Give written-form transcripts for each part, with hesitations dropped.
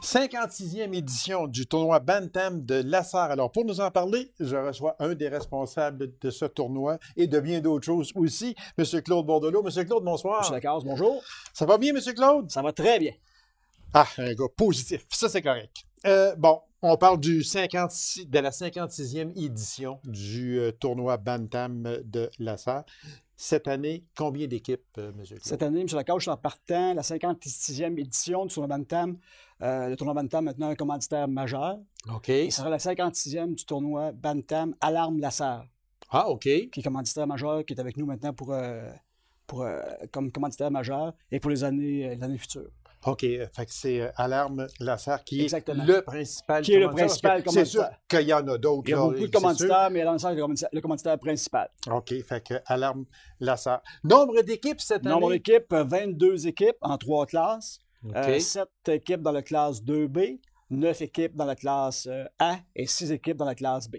56e édition du tournoi Bantam de Lassar. Alors, pour nous en parler, je reçois un des responsables de ce tournoi et de bien d'autres choses aussi, M. Claude Bordelot. M. Claude, bonsoir. M. Lacasse, bonjour. Ça va bien, M. Claude? Ça va très bien. Ah, un gars positif. Ça, c'est correct. Bon, on parle de la 56e édition du tournoi Bantam de Lassar. Cette année, combien d'équipes, M. Claude? Cette année, M. Lacasse, je suis en partant la 56e édition du tournoi Bantam. Le tournoi Bantam, maintenant, un commanditaire majeur. OK. Il sera la 56e du tournoi Bantam Alarme Lassar. Ah, OK. Qui est commanditaire majeur, qui est avec nous maintenant comme commanditaire majeur et pour les années futures. OK. Fait que c'est Alarme Lassar qui Exactement. est le principal qui est le principal commanditaire. C'est sûr commanditaire. qu'il y en a d'autres. Il y a beaucoup de commanditaires, mais Alarme Lassar est le commanditaire principal. OK. Fait que Alarme Lassar. Nombre d'équipes cette année? Nombre d'équipes, 22 équipes en 3 classes. OK. 7 équipes dans la classe 2B, 9 équipes dans la classe A et 6 équipes dans la classe B.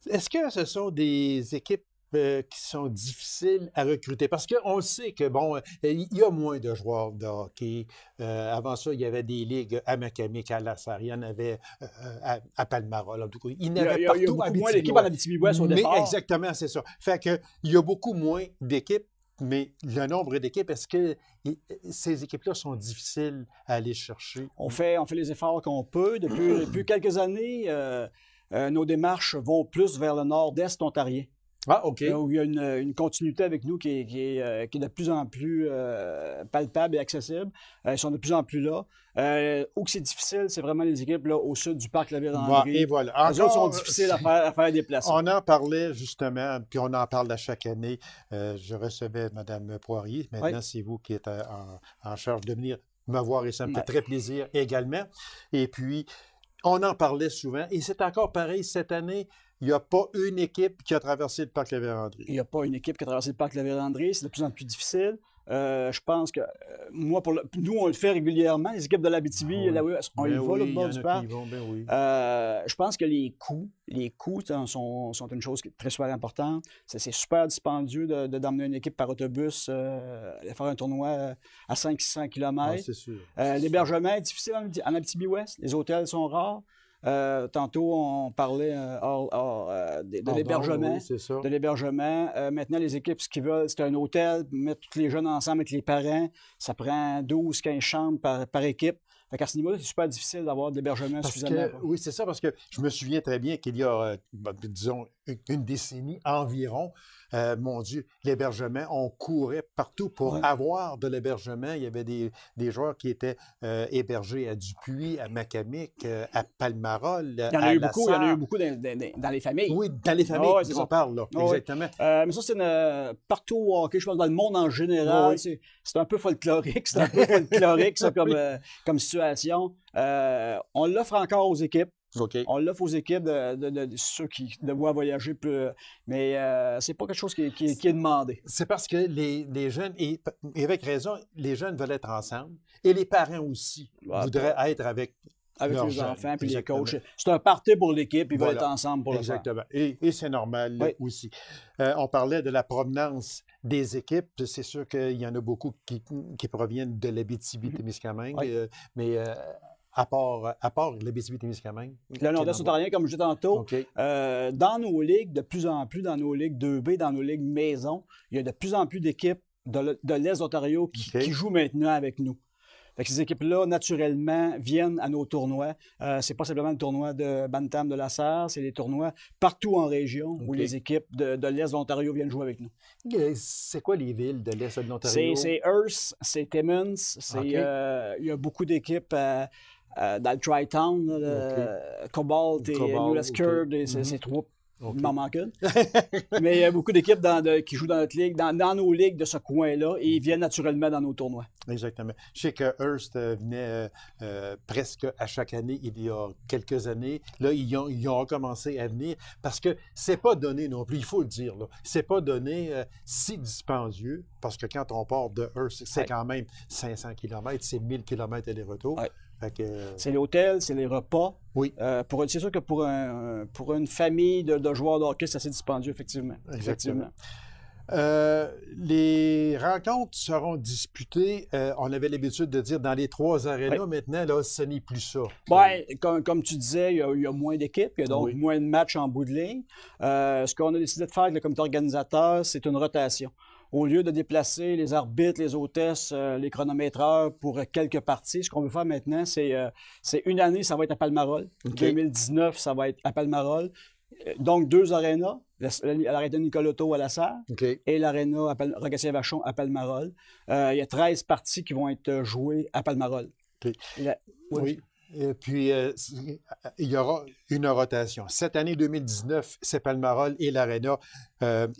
Est-ce que ce sont des équipes qui sont difficiles à recruter? Parce qu'on sait que, bon, il y a moins de joueurs de hockey. Avant ça, il y avait des ligues à Macamic, à Lassar, il y en avait à Palmarolle. En tout cas, il y en avait partout. Il y a beaucoup moins d'équipes en Abitibi-Ouest au départ. Mais exactement, c'est ça. Fait que, il y a beaucoup moins d'équipes, mais le nombre d'équipes, est-ce que ces équipes-là sont difficiles à aller chercher? On fait les efforts qu'on peut. Depuis quelques années, nos démarches vont plus vers le nord-est ontarien. Ah, OK. Où il y a une continuité avec nous qui est de plus en plus palpable et accessible. Ils sont de plus en plus là. Où c'est difficile, c'est vraiment les équipes là, au sud du parc Lavier-Landry. Et voilà. Les autres sont difficiles à faire déplacer. On en parlait justement, puis on en parle à chaque année. Je recevais Mme Poirier. Maintenant, c'est vous qui êtes en charge de venir me voir et ça me fait très plaisir également. Et puis, on en parlait souvent. Et c'est encore pareil cette année. Il n'y a pas une équipe qui a traversé le parc Lavier-Landry. Il n'y a pas une équipe qui a traversé le parc Lavier-Landry. C'est de plus en plus difficile. Je pense que nous, on le fait régulièrement. Les équipes de l'Abitibi, on y va, le bord du parc. Je pense que les coûts sont une chose qui est très super importante. C'est super dispendieux d'emmener une équipe par autobus aller faire un tournoi à 500-600 km. Ah, c'est sûr. L'hébergement est difficile en Abitibi-Ouest. Les hôtels sont rares. Tantôt, on parlait de l'hébergement. Oui, de l'hébergement. Maintenant, les équipes, ce qu'ils veulent, c'est un hôtel, mettre tous les jeunes ensemble avec les parents. Ça prend 12-15 chambres par équipe. Fait qu'à ce niveau-là, c'est super difficile d'avoir de l'hébergement suffisamment. Oui, c'est ça, parce que je me souviens très bien qu'il y a, disons, une décennie environ, mon Dieu, l'hébergement, on courait partout pour avoir de l'hébergement. Il y avait des joueurs qui étaient hébergés à Dupuis, à Macamic, à Palmarolle, Il y en a eu beaucoup dans les familles. Oui, dans les familles, on parle, là, exactement. Mais ça, c'est partout au hockey, je pense, dans le monde en général. C'est un peu folklorique, ça, comme situation. On l'offre encore aux équipes. Okay. On l'offre aux équipes de ceux qui doivent voyager plus. Mais c'est pas quelque chose qui est demandé. C'est parce que les jeunes, et avec raison, les jeunes veulent être ensemble. Et les parents aussi voudraient être avec les enfants puis les coachs. C'est un party pour l'équipe, ils veulent être ensemble pour le faire. Exactement. Et c'est normal aussi. On parlait de la provenance des équipes. C'est sûr qu'il y en a beaucoup qui proviennent de l'Abitibi-Témiscamingue, mais à part l'Abitibi-Témiscamingue. Le nord-est ontarien, comme je disais tantôt, dans nos ligues, de plus en plus, dans nos ligues 2B, dans nos ligues maison, il y a de plus en plus d'équipes de l'Est d'Ontario qui jouent maintenant avec nous. Fait que ces équipes-là, naturellement, viennent à nos tournois. C'est pas simplement le tournoi de Bantam de Lassar, c'est des tournois partout en région où les équipes de l'Est de l'Ontario viennent jouer avec nous. C'est quoi les villes de l'Est de l'Ontario? C'est Hearst, c'est Timmins, il y a beaucoup d'équipes dans le Tri-Town, Cobalt et New Lescure, ces trois. Il m'en manque une. Mais il y a beaucoup d'équipes qui jouent dans notre ligue, dans nos ligues de ce coin-là, et ils viennent naturellement dans nos tournois. Exactement. Je sais que Hearst venait presque à chaque année il y a quelques années. Là, ils ont recommencé à venir parce que c'est pas donné non plus, il faut le dire. C'est pas donné si dispendieux parce que quand on part de Hearst, c'est quand même 500 km, c'est 1000 km aller-retour. C'est l'hôtel, c'est les repas. Oui. C'est sûr que pour une famille de joueurs de hockey, c'est assez dispendieux, effectivement. Exactement. Les rencontres seront disputées, on avait l'habitude de dire, dans les 3 arénas. Oui. Maintenant, là, ce n'est plus ça. Ouais, comme tu disais, il y a moins d'équipes, il y a donc moins de matchs en bout de ligne. Ce qu'on a décidé de faire avec le comité organisateur, c'est une rotation. Au lieu de déplacer les arbitres, les hôtesses, les chronométreurs pour quelques parties, ce qu'on veut faire maintenant, c'est une année, ça va être à Palmarol. 2019, ça va être à Palmarol. Donc, 2 arénas, l'aréna Nicolotto à La Sarre et l'aréna Rogatien-Vachon à Palmarol. Il y a 13 parties qui vont être jouées à Palmarol. Oui. Et puis, il y aura une rotation. Cette année 2019, c'est Palmarol et l'aréna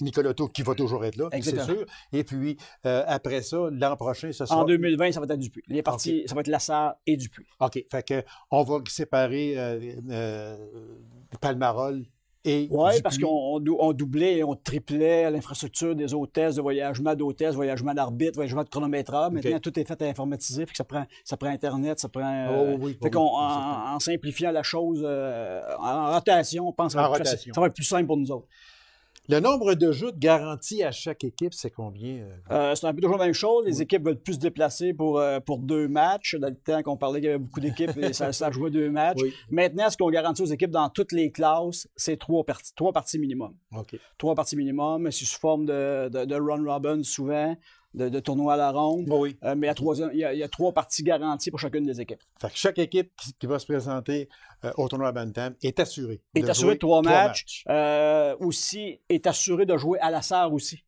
Nicolotto qui va toujours être là, c'est sûr. Et puis, après ça, l'an prochain, ce sera... En 2020, ça va être à Dupuis. Les parties, ça va être La Sarre et Dupuis. OK. Fait que on va séparer Palmarol. Oui, parce qu'on doublait et on triplait l'infrastructure des hôtesses, de voyagement d'hôtesses, voyagement d'arbitres, voyagement de chronométreurs. Maintenant, tout est fait à informatisé, fait que ça prend Internet, ça prend... en simplifiant la chose, en rotation, on pense que ça va être plus simple pour nous autres. Le nombre de joutes garantis à chaque équipe, c'est combien? C'est un peu toujours la même chose. Les équipes veulent plus se déplacer pour 2 matchs. Dans le temps qu'on parlait qu'il y avait beaucoup d'équipes, ça jouait 2 matchs. Oui. Maintenant, ce qu'on garantit aux équipes dans toutes les classes, c'est 3 parties minimum. 3 parties minimum, c'est sous forme de run-robin souvent, de tournoi à la ronde. Oui. Mais il y a 3 parties garanties pour chacune des équipes. Fait que chaque équipe qui va se présenter au tournoi Bantam est assurée. Est assurée de 3 matchs. Aussi, est assurée de jouer à La Sarre aussi.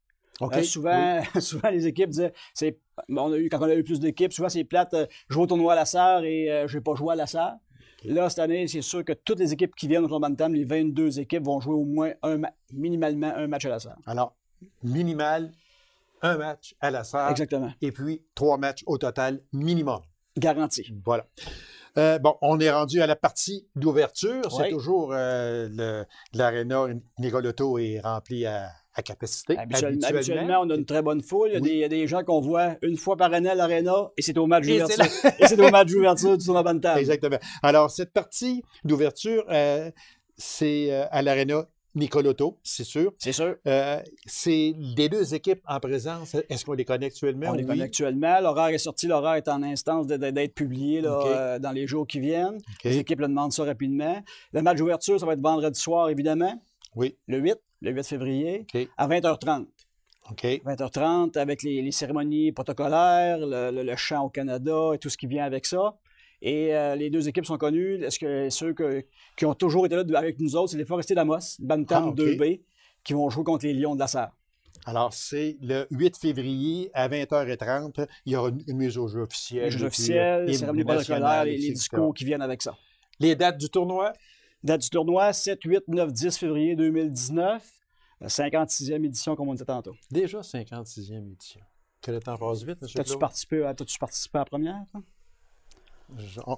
Souvent, les équipes disaient, quand on a eu plus d'équipes, souvent c'est plate, jouer au tournoi à La Sarre et je n'ai pas joué à La Sarre. Là, cette année, c'est sûr que toutes les équipes qui viennent au tournoi Bantam, les 22 équipes vont jouer au moins minimalement un match à La Sarre. Alors, minimal, 1 match à La Sarre. Exactement. Et puis 3 matchs au total minimum. Garanti. Voilà. On est rendu à la partie d'ouverture. C'est toujours l'aréna Nicolotto est rempli à capacité. Habituellement, on a une très bonne foule. Il y a des gens qu'on voit une fois par année à l'aréna et c'est au match d'ouverture. Et c'est au match d'ouverture du tournoi Bantam. Exactement. Alors, cette partie d'ouverture, c'est à l'aréna Nicolotto, c'est sûr. C'est sûr. C'est les 2 équipes en présence. Est-ce qu'on les connaît actuellement? On les connaît actuellement. L'horaire est sorti. L'horaire est en instance d'être publié là, dans les jours qui viennent. Les équipes le demandent ça rapidement. Le match d'ouverture, ça va être vendredi soir, évidemment. Oui. Le 8 février, à 20h30. 20h30 avec les cérémonies protocolaires, le chant au Canada et tout ce qui vient avec ça. Et les 2 équipes sont connues. Est-ce que ceux qui ont toujours été là avec nous autres, c'est les Forestiers d'Amos, Bantam 2B, qui vont jouer contre les Lions de La Sarre. Alors, c'est le 8 février à 20h30. Il y aura une mise au jeu officielle. Les jeux officiels, les cérémonies protocolaires, les discours qui viennent avec ça. Les dates du tournoi? Date du tournoi, 7, 8, 9, 10 février 2019. 56e édition, comme on disait tantôt. Déjà 56e édition. Que le temps passe vite, M. Claude. T'as-tu participé à la première, toi?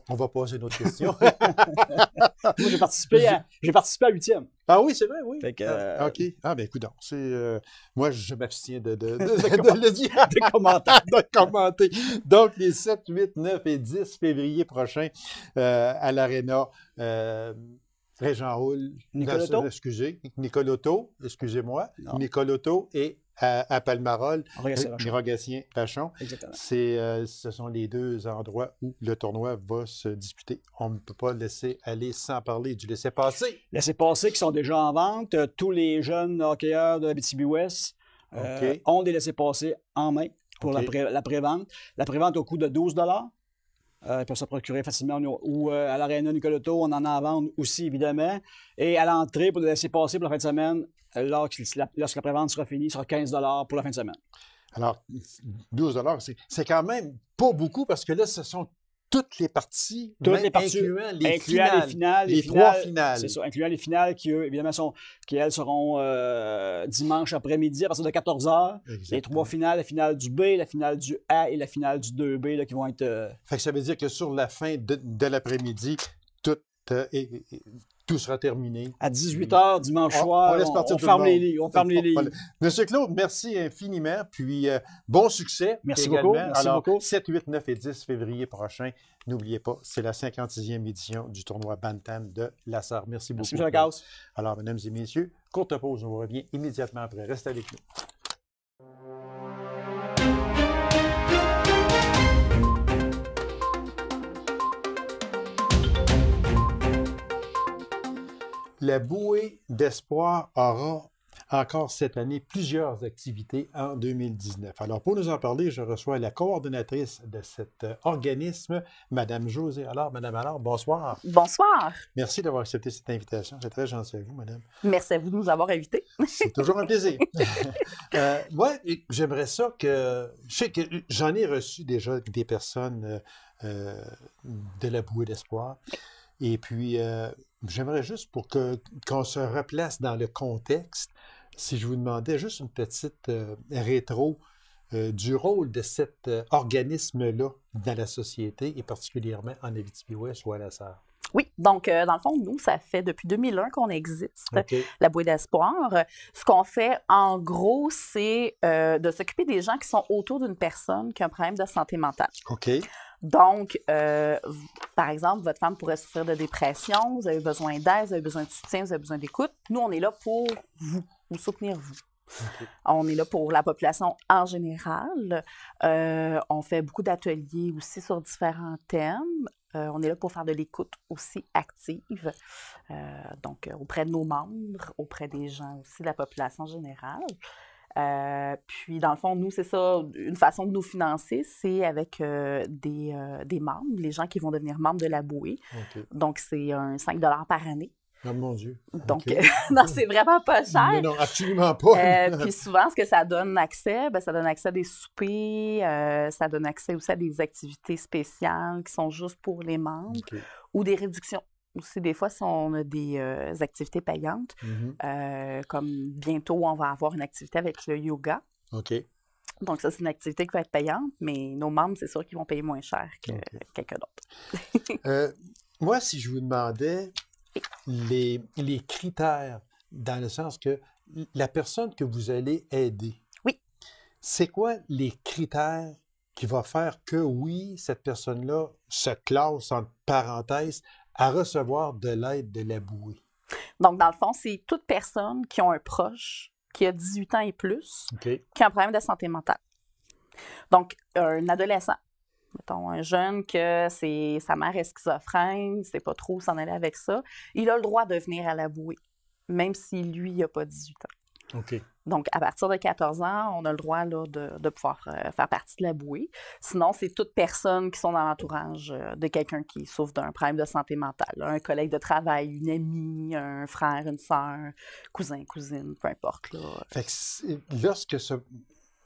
On va poser une autre question. Moi, j'ai participé à 8e. Ah oui, c'est vrai, oui. Fait que, OK. Ah, ben écoute, moi, je m'abstiens de le dire. De commenter. Donc, les 7, 8, 9 et 10 février prochains à l'Aréna Régent-Houle. Nicolotto. Excusez-moi. Nicolotto et à Palmarol, Rogatien-Vachon. Ce sont les 2 endroits où le tournoi va se disputer. On ne peut pas laisser aller sans parler du laisser-passer. Laissez-passer qui sont déjà en vente. Tous les jeunes hockeyeurs de l'Abitibi-Ouest ont des laissez-passer en main pour la pré-vente. La pré-vente au coût de 12 $. Ils peuvent se procurer facilement. Ou à l'aréna Nicolotto, on en a à vendre aussi, évidemment. Et à l'entrée, pour le laisser passer pour la fin de semaine, lorsque la pré-vente sera finie, sera 15 $ pour la fin de semaine. Alors, 12 $, c'est quand même pas beaucoup parce que là, ce sont toutes les parties, incluant les finales. Les 3 finales. C'est ça, incluant les finales qui, eux, évidemment, elles seront dimanche après-midi à partir de 14 h. Les 3 finales, la finale du B, la finale du A et la finale du 2B là, qui vont être... Fait que ça veut dire que sur la fin de l'après-midi, tout sera terminé. À 18 h dimanche soir, on ferme les ligues. Monsieur Claude, merci infiniment. Puis, bon succès. Merci également. beaucoup. Merci beaucoup. 7, 8, 9 et 10 février prochain. N'oubliez pas, c'est la 56e édition du tournoi Bantam de La Sarre. Merci beaucoup. Merci, M. Lacasse. Alors, mesdames et messieurs, courte pause. On revient immédiatement après. Restez avec nous. la bouée d'espoir aura encore cette année plusieurs activités en 2019. Alors, pour nous en parler, je reçois la coordonnatrice de cet organisme, Mme Josée Allard. Madame Allard, bonsoir. Bonsoir. Merci d'avoir accepté cette invitation. C'est très gentil à vous, madame. Merci à vous de nous avoir invités. C'est toujours un plaisir. Moi, j'aimerais ça que... Je sais que j'en ai reçu déjà des personnes de la bouée d'espoir. Et puis, j'aimerais juste pour qu'on se replace dans le contexte, si je vous demandais juste une petite rétro du rôle de cet organisme-là dans la société et particulièrement en Abitibi-Ouest ou à la Sarre. Oui, donc dans le fond, nous, ça fait depuis 2001 qu'on existe, Okay. la bouée d'espoir. Ce qu'on fait, en gros, c'est de s'occuper des gens qui sont autour d'une personne qui a un problème de santé mentale. OK. Donc, par exemple, votre femme pourrait souffrir de dépression, vous avez besoin d'aide, vous avez besoin de soutien, vous avez besoin d'écoute. Nous, on est là pour vous soutenir, vous. Okay. On est là pour la population en général. On fait beaucoup d'ateliers aussi sur différents thèmes. On est là pour faire de l'écoute aussi active, donc auprès de nos membres, auprès des gens aussi de la population générale. Puis, dans le fond, nous, c'est ça, une façon de nous financer, c'est avec des membres, les gens qui vont devenir membres de la bouée. Okay. Donc, c'est un 5 $ par année. Oh mon Dieu. Donc, okay. Non, c'est vraiment pas cher. Non, absolument pas. Puis souvent, ce que ça donne accès, ça donne accès à des soupers, ça donne accès aussi à des activités spéciales qui sont juste pour les membres Okay. ou des réductions. Aussi, des fois, si on a des activités payantes, comme bientôt, on va avoir une activité avec le yoga. OK. Donc, ça, c'est une activité qui va être payante, mais nos membres, c'est sûr qu'ils vont payer moins cher que quelqu'un d'autre. Moi, si je vous demandais les critères, dans le sens que la personne que vous allez aider, oui. C'est quoi les critères qui vont faire que, oui, cette personne-là se classe, entre parenthèses, à recevoir de l'aide de la bouée? Donc, dans le fond, c'est toute personne qui a un proche qui a 18 ans et plus, okay. qui a un problème de santé mentale. Donc, un adolescent, mettons, un jeune que sa mère est schizophrène, c'est pas trop où s'en aller avec ça, il a le droit de venir à la bouée, même si lui, il n'a pas 18 ans. OK. Donc, à partir de 14 ans, on a le droit là, de pouvoir faire partie de la bouée. Sinon, c'est toute personne qui sont dans l'entourage de quelqu'un qui souffre d'un problème de santé mentale. Un collègue de travail, une amie, un frère, une sœur, cousin, cousine, peu importe. Là. Fait que lorsque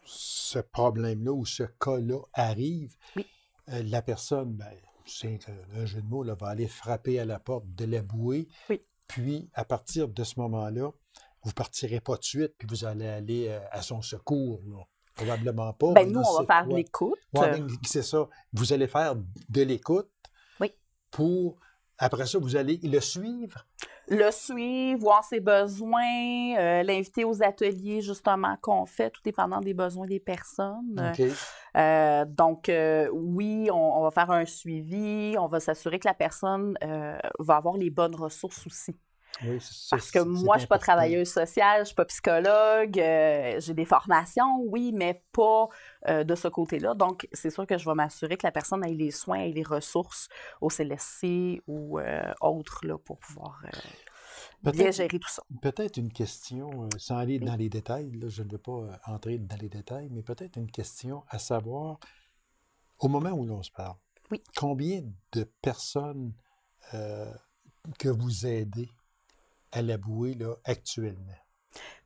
ce problème-là ou ce cas-là arrive, oui. La personne, c'est un jeu de mots, là, va aller frapper à la porte de la bouée. Oui. Puis, à partir de ce moment-là, vous ne partirez pas de suite, puis vous allez aller à son secours, là. Probablement pas. Nous, on va faire de l'écoute. Ouais, c'est ça. Vous allez faire de l'écoute. Oui. Pour, après ça, vous allez le suivre. Le suivre, voir ses besoins, l'inviter aux ateliers, justement, qu'on fait, tout dépendant des besoins des personnes. Okay. Donc, oui, on va faire un suivi, on va s'assurer que la personne va avoir les bonnes ressources aussi. Oui, parce que moi, je ne suis pas travailleuse sociale, je ne suis pas psychologue, j'ai des formations, oui, mais pas de ce côté-là. Donc, c'est sûr que je vais m'assurer que la personne ait les soins et les ressources au CLSC ou autres là, pour pouvoir bien gérer tout ça. Peut-être une question, sans aller dans les détails, là, je ne veux pas entrer dans les détails, mais peut-être une question à savoir, au moment où l'on se parle, oui. Combien de personnes que vous aidez à la bouée là, actuellement?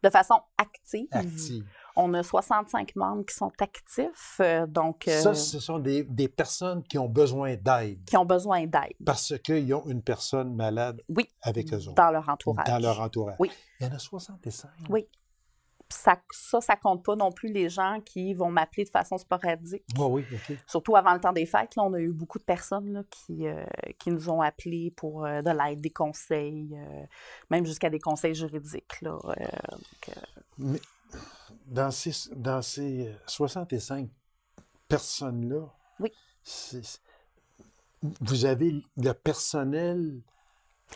De façon active. Active. On a 65 membres qui sont actifs. Donc, ça, ce sont des personnes qui ont besoin d'aide. Qui ont besoin d'aide. Parce qu'ils ont une personne malade oui, avec eux autres. Dans leur entourage. Dans leur entourage. Oui. Il y en a 65. Oui. Ça compte pas non plus les gens qui vont m'appeler de façon sporadique. Oh oui, OK. Surtout avant le temps des fêtes, là, on a eu beaucoup de personnes là, qui nous ont appelés pour de l'aide, des conseils, même jusqu'à des conseils juridiques. Là, Mais dans ces 65 personnes-là, oui. Vous avez le personnel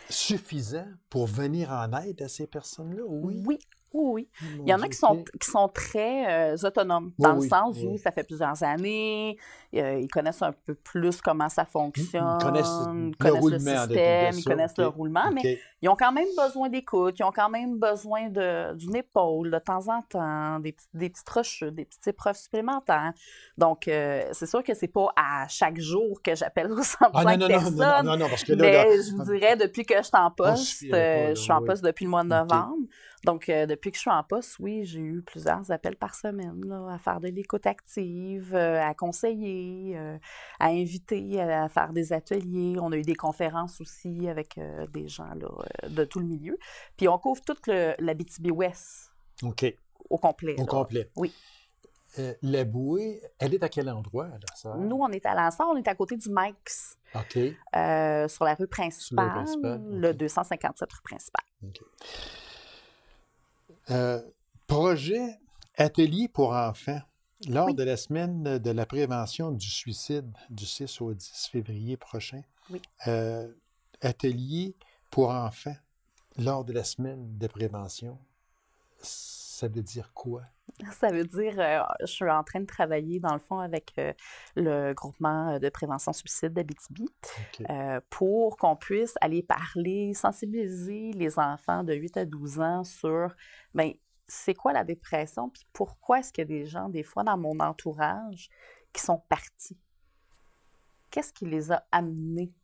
suffisant pour venir en aide à ces personnes-là, oui? Oui. Oui. Il y en a qui sont très autonomes, dans le sens où ça fait plusieurs années, ils connaissent un peu plus comment ça fonctionne, ils connaissent le système, ils connaissent le roulement, mais ils ont quand même besoin d'écoute, ils ont quand même besoin d'une épaule de temps en temps, des petites rechutes, des petites épreuves supplémentaires. Donc, c'est sûr que c'est pas à chaque jour que j'appelle aux 105 personnes, non, parce que mais je vous dirais, depuis que je suis en poste, je suis en poste depuis le mois de novembre. Donc, depuis que je suis en poste, oui, j'ai eu plusieurs appels par semaine là, à faire de l'écoute active, à conseiller, à inviter, à faire des ateliers. On a eu des conférences aussi avec des gens là, de tout le milieu. Puis, on couvre toute l'Abitibi-Ouest au complet. Au complet. Oui. La bouée, elle est à quel endroit, la sœur? Nous, on est à Lansard, on est à côté du Mike's. OK. Sur la rue principale, le 257 rue principale. OK. Projet atelier pour enfants. Lors de la semaine de la prévention du suicide du 6 au 10 février prochain. Oui. Atelier pour enfants lors de la semaine de prévention. Ça veut dire quoi? Ça veut dire, je suis en train de travailler, dans le fond, avec le groupement de prévention suicide d'Abitibi pour qu'on puisse aller parler, sensibiliser les enfants de 8 à 12 ans sur, bien, c'est quoi la dépression, puis pourquoi est-ce qu'il y a des gens, des fois, dans mon entourage, qui sont partis? Qu'est-ce qui les a amenés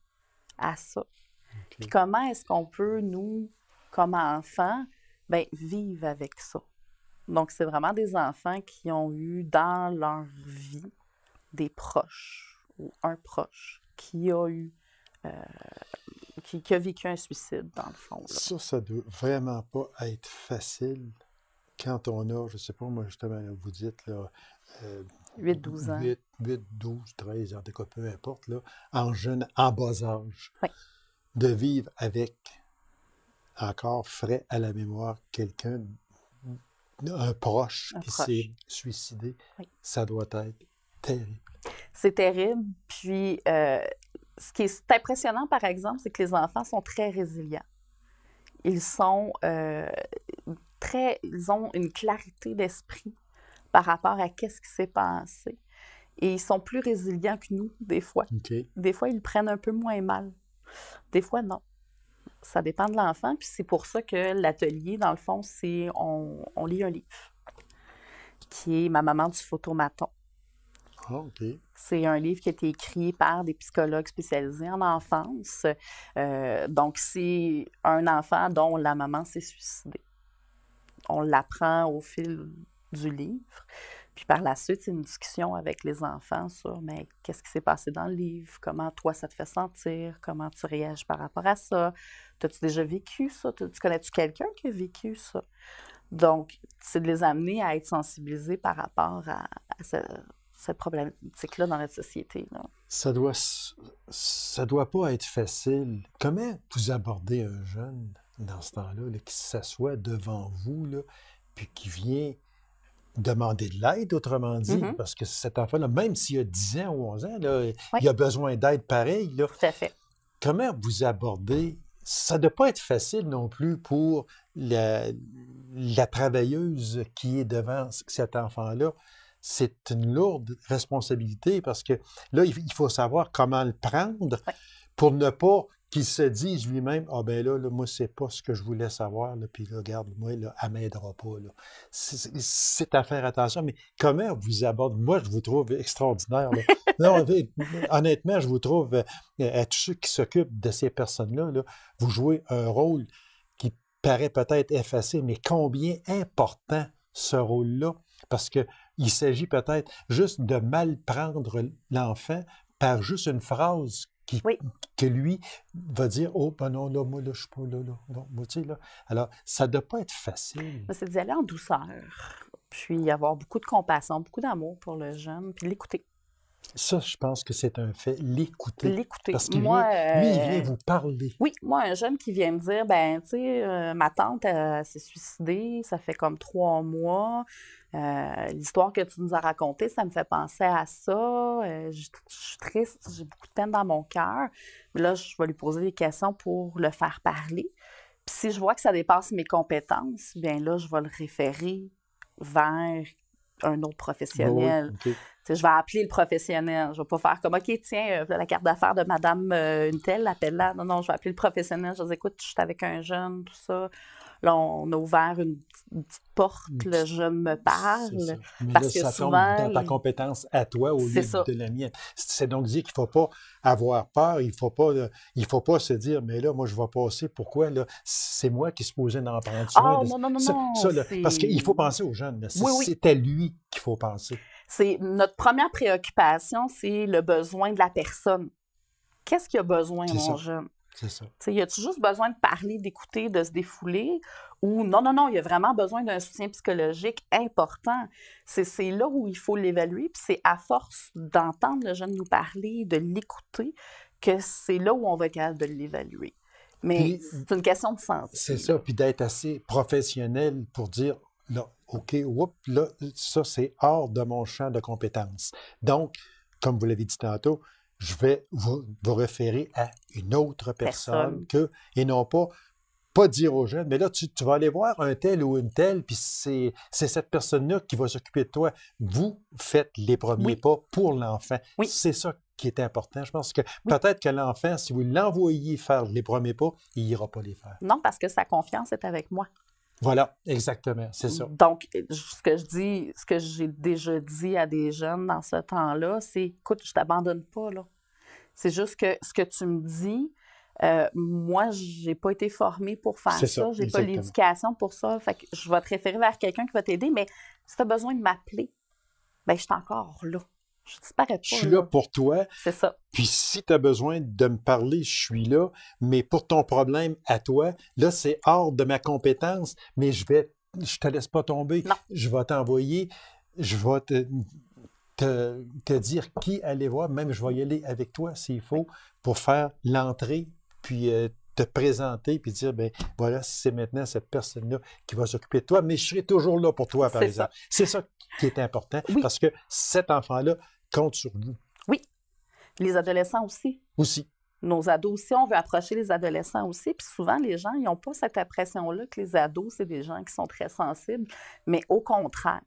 à ça? Puis comment est-ce qu'on peut, nous, comme enfants, bien, vivre avec ça? Donc, c'est vraiment des enfants qui ont eu dans leur vie des proches ou un proche qui a eu, qui a vécu un suicide, dans le fond. Là. Ça doit vraiment pas être facile quand on a, je ne sais pas, moi, justement, là, vous dites, là, 8-12 ans. 8, 12, 13, en tout cas, peu importe, là, en jeune, en bas âge, de vivre avec, encore frais à la mémoire, quelqu'un, un proche qui s'est suicidé, ça doit être terrible. C'est terrible. Puis, ce qui est impressionnant, par exemple, c'est que les enfants sont très résilients. Ils sont ils ont une clarité d'esprit par rapport à qu'est-ce qui s'est passé. Et ils sont plus résilients que nous, des fois. Des fois, ils le prennent un peu moins mal. Des fois, non. Ça dépend de l'enfant, puis c'est pour ça que l'atelier, dans le fond, c'est on lit un livre qui est Ma maman du photomaton. C'est un livre qui a été écrit par des psychologues spécialisés en enfance. Donc, c'est un enfant dont la maman s'est suicidée. On l'apprend au fil du livre. Puis par la suite, c'est une discussion avec les enfants sur mais qu'est-ce qui s'est passé dans le livre, comment toi ça te fait sentir, comment tu réagis par rapport à ça. As-tu déjà vécu ça? Tu connais-tu quelqu'un qui a vécu ça? Donc, c'est de les amener à être sensibilisés par rapport à cette problématique-là dans notre société. Là. Ça doit pas être facile. Comment vous abordez un jeune dans ce temps-là, là, qui s'assoit devant vous, là, puis qui vient demander de l'aide, autrement dit, parce que cet enfant-là, même s'il a 10 ans ou 11 ans, là, il a besoin d'aide pareil. Là. Tout à fait. Comment vous abordez? Ça ne doit pas être facile non plus pour la travailleuse qui est devant cet enfant-là. C'est une lourde responsabilité parce que là, il faut savoir comment le prendre pour ne pas qu'il se dise lui-même « Ah ben là, moi, c'est pas ce que je voulais savoir, là, puis là, regarde, moi, là, elle m'aidera pas. » C'est à faire attention, mais comment vous abordez? Moi, je vous trouve extraordinaire. Là. Non, honnêtement, je vous trouve, à tous ceux qui s'occupent de ces personnes-là, là, vous jouez un rôle qui paraît peut-être effacé, mais combien important ce rôle-là, parce qu'il s'agit peut-être juste de mal prendre l'enfant par juste une phrase que lui va dire « Oh, ben non, là, moi, là, je suis pas là, là. Non, moi, tu sais, là. » Alors, ça ne doit pas être facile. C'est d'y aller en douceur, puis avoir beaucoup de compassion, beaucoup d'amour pour le jeune, puis l'écouter. Ça, je pense que c'est un fait, l'écouter. L'écouter. Parce que lui, il vient vous parler. Oui, moi, un jeune qui vient me dire, ben, tu sais, ma tante, elle s'est suicidée, ça fait comme 3 mois. L'histoire que tu nous as racontée, ça me fait penser à ça. Je suis triste, j'ai beaucoup de peine dans mon cœur. Mais là, je vais lui poser des questions pour le faire parler. si je vois que ça dépasse mes compétences, bien là, je vais le référer vers un autre professionnel. Oui, okay. Je vais appeler le professionnel. Je ne vais pas faire comme, OK, tiens, la carte d'affaires de madame une telle, appelle-la. Non, je vais appeler le professionnel. Je vais dire, écoute, je suis avec un jeune, tout ça. Là, on a ouvert une petite porte, le jeune me parle. Mais parce là, que ça souvent, tombe dans ta compétence à toi au lieu de la mienne. C'est donc dire qu'il ne faut pas avoir peur, il ne faut pas se dire, mais là, moi, je vais passer. Pourquoi? Là, c'est moi qui suis supposé d'en prendre soin. Non. Là, parce qu'il faut penser aux jeunes. Là. Oui. C'est à lui qu'il faut penser. C'est notre première préoccupation, c'est le besoin de la personne. Qu'est-ce qu'il a besoin, mon jeune? C'est ça. Y a-tu juste besoin de parler, d'écouter, de se défouler? Ou non, il y a vraiment besoin d'un soutien psychologique important. C'est là où il faut l'évaluer, puis c'est à force d'entendre le jeune nous parler, de l'écouter, que c'est là où on va être capable de l'évaluer. Mais c'est une question de santé. C'est ça, puis d'être assez professionnel pour dire, là, OK, là, ça, c'est hors de mon champ de compétences. Donc, comme vous l'avez dit tantôt, je vais vous référer à une autre personne et non pas dire aux jeunes, mais là, tu vas aller voir un tel ou une telle, puis c'est cette personne-là qui va s'occuper de toi. Vous faites les premiers pas pour l'enfant. Oui. C'est ça qui est important. Je pense que peut-être que l'enfant, si vous l'envoyez faire les premiers pas, il n'ira pas les faire. Non, parce que sa confiance est avec moi. Voilà, exactement, c'est ça. Donc, ce que j'ai déjà dit à des jeunes dans ce temps-là, c'est, écoute, je t'abandonne pas, là. C'est juste que ce que tu me dis, moi, j'ai pas été formée pour faire ça. J'ai pas l'éducation pour ça. Fait que je vais te référer vers quelqu'un qui va t'aider, mais si tu as besoin de m'appeler, bien, je suis encore là. Je disparais pas. Je suis là pour toi. C'est ça. Puis si tu as besoin de me parler, je suis là. Mais pour ton problème à toi, là, c'est hors de ma compétence, mais je te laisse pas tomber. Non. Je vais t'envoyer, je vais te dire qui aller voir. Même je vais y aller avec toi s'il faut pour faire l'entrée, puis te présenter, puis dire, ben voilà, c'est maintenant cette personne-là qui va s'occuper de toi, mais je serai toujours là pour toi, par exemple. C'est ça qui est important, parce que cet enfant-là compte sur nous. Oui. Les adolescents aussi. Aussi. Nos ados aussi, on veut approcher les adolescents aussi. Puis souvent, les gens, ils n'ont pas cette impression-là que les ados, c'est des gens qui sont très sensibles. Mais au contraire,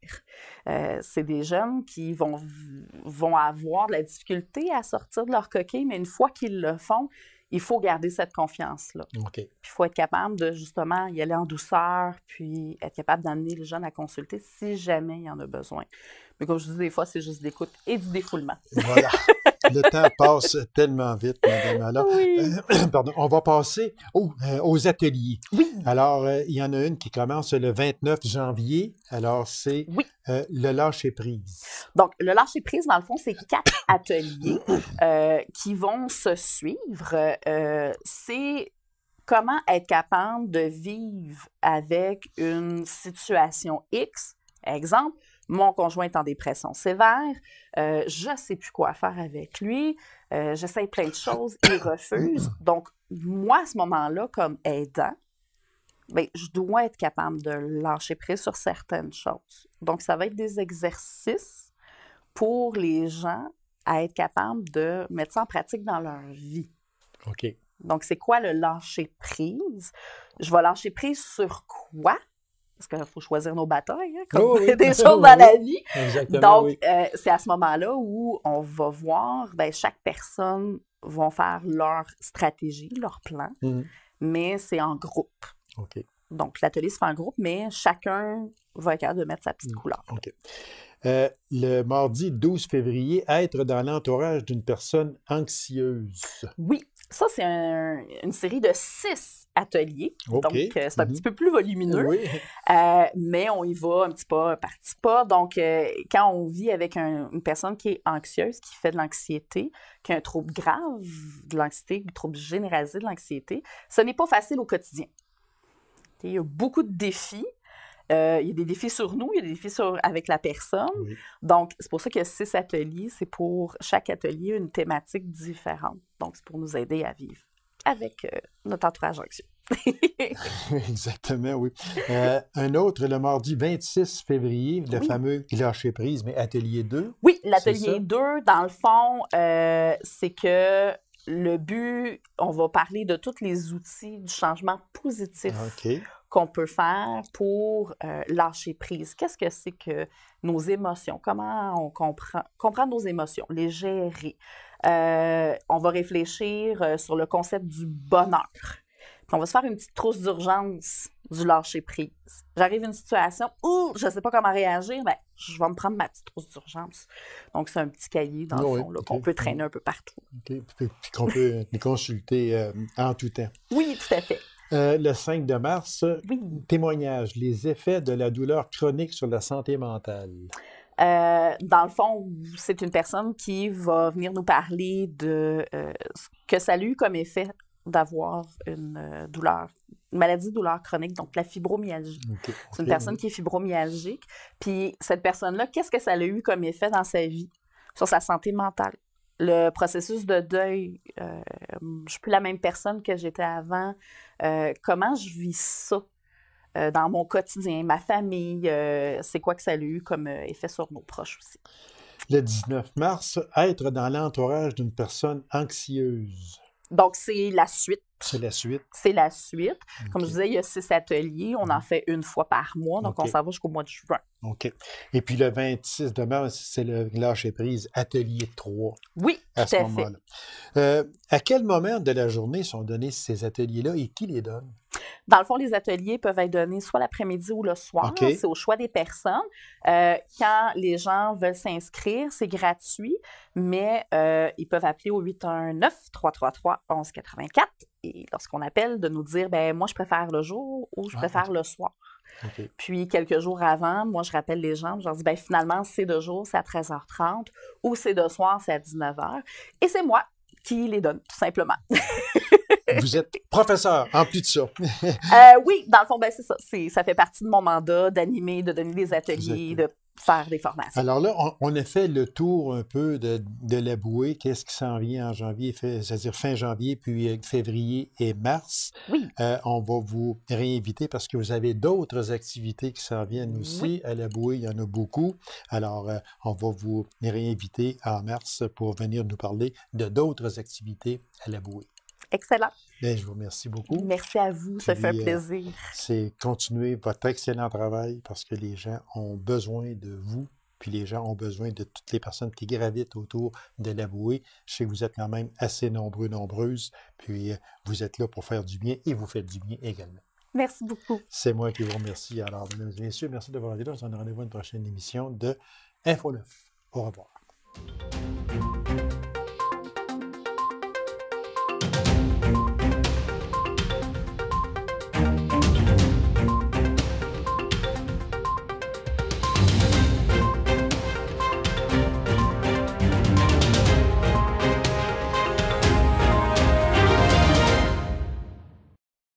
c'est des jeunes qui vont avoir de la difficulté à sortir de leur coquille, mais une fois qu'ils le font, il faut garder cette confiance-là. Okay. Puis il faut être capable de, justement, y aller en douceur, puis être capable d'amener les jeunes à consulter si jamais il y en a besoin. Mais comme je dis, des fois, c'est juste l'écoute et du défoulement. Voilà. Le temps passe tellement vite, Madame Alla. Oui. Pardon, on va passer aux ateliers. Oui. Alors, il y en a une qui commence le 29 janvier. Alors, c'est le lâcher-prise. Donc, le lâcher-prise, dans le fond, c'est 4 ateliers qui vont se suivre. C'est comment être capable de vivre avec une situation X. Exemple, mon conjoint est en dépression sévère, je ne sais plus quoi faire avec lui, j'essaie plein de choses, il refuse. Donc, moi, à ce moment-là, comme aidant, bien, je dois être capable de lâcher prise sur certaines choses. Donc, ça va être des exercices pour les gens à être capables de mettre ça en pratique dans leur vie. OK. Donc, c'est quoi le lâcher prise? Je vais lâcher prise sur quoi? Parce qu'il faut choisir nos batailles, hein, comme des choses dans la vie. Exactement, donc, c'est à ce moment-là où on va voir, bien, chaque personne va faire leur stratégie, leur plan, mais c'est en groupe. OK. Donc, l'atelier se fait en groupe, mais chacun va être capable de mettre sa petite couleur. OK. Le mardi 12 février, être dans l'entourage d'une personne anxieuse. Oui, ça, c'est une série de 6 ateliers. Okay. Donc, c'est un petit peu plus volumineux. Oui. Mais on y va un petit pas par petit pas. Donc, quand on vit avec une personne qui est anxieuse, qui fait de l'anxiété, qui a un trouble grave de l'anxiété, un trouble généralisé de l'anxiété, ce n'est pas facile au quotidien. Il y a beaucoup de défis. Il y a des défis sur nous, il y a des défis avec la personne. Oui. Donc, c'est pour ça qu'il y a 6 ateliers. C'est pour chaque atelier une thématique différente. Donc, c'est pour nous aider à vivre avec notre entourage anxieux. Exactement, oui. Un autre, le mardi 26 février, le fameux lâcher-prise, mais atelier 2. Oui, l'atelier 2, dans le fond, c'est que le but, on va parler de tous les outils du changement positif qu'on peut faire pour lâcher prise. Qu'est-ce que c'est que nos émotions? Comment on comprendre nos émotions, les gérer? On va réfléchir sur le concept du bonheur. Puis on va se faire une petite trousse d'urgence du lâcher prise. J'arrive à une situation où je ne sais pas comment réagir, bien, je vais me prendre ma petite trousse d'urgence. Donc, c'est un petit cahier, dans le fond, là, qu'on peut traîner un peu partout. Puis qu'on peut consulter en tout temps. Oui, tout à fait. Le 5 de mars, témoignage, les effets de la douleur chronique sur la santé mentale. Dans le fond, c'est une personne qui va venir nous parler de ce que ça a eu comme effet d'avoir une maladie de douleur chronique, donc la fibromyalgie. C'est une personne qui est fibromyalgique. Puis cette personne-là, qu'est-ce que ça a eu comme effet dans sa vie, sur sa santé mentale? Le processus de deuil, je ne suis plus la même personne que j'étais avant. Comment je vis ça dans mon quotidien, ma famille, c'est quoi que ça a eu comme effet sur nos proches aussi. Le 19 mars, être dans l'entourage d'une personne anxieuse. Donc, c'est la suite. C'est la suite. C'est la suite. Comme je disais, il y a 6 ateliers. On en fait une fois par mois. Donc, on s'en va jusqu'au mois de juin. OK. Et puis, le 26 de mars, c'est le lâcher-prise atelier 3. Oui, à tout ce à moment-là. À quel moment de la journée sont donnés ces ateliers-là et qui les donne? Dans le fond, les ateliers peuvent être donnés soit l'après-midi ou le soir. C'est au choix des personnes. Quand les gens veulent s'inscrire, c'est gratuit, mais ils peuvent appeler au 819-333-1184 et lorsqu'on appelle, de nous dire, ben moi, je préfère le jour ou je préfère le soir. Puis, quelques jours avant, moi, je rappelle les gens, je leur dis, ben finalement, c'est de jour, c'est à 13h30 ou c'est de soir, c'est à 19h. Et c'est moi qui les donne, tout simplement. Vous êtes professeur, en plus de ça. Oui, dans le fond, ben, c'est ça. Ça fait partie de mon mandat d'animer, de donner des ateliers, de faire des formations. Alors là, on a fait le tour un peu de la bouée. Qu'est-ce qui s'en vient en janvier, c'est-à-dire fin janvier, puis février et mars. Oui. On va vous réinviter parce que vous avez d'autres activités qui s'en viennent aussi. Oui. À la bouée, il y en a beaucoup. Alors, on va vous réinviter en mars pour venir nous parler de d'autres activités à la bouée. Excellent. Bien, je vous remercie beaucoup. Merci à vous, ça fait un plaisir. C'est continuer votre excellent travail parce que les gens ont besoin de vous, puis les gens ont besoin de toutes les personnes qui gravitent autour de la bouée. Je sais que vous êtes quand même assez nombreuses, puis vous êtes là pour faire du bien et vous faites du bien également. Merci beaucoup. C'est moi qui vous remercie. Alors, mesdames et messieurs, merci d'avoir été là. On se donne rendez-vous à une prochaine émission de Info 9. Au revoir.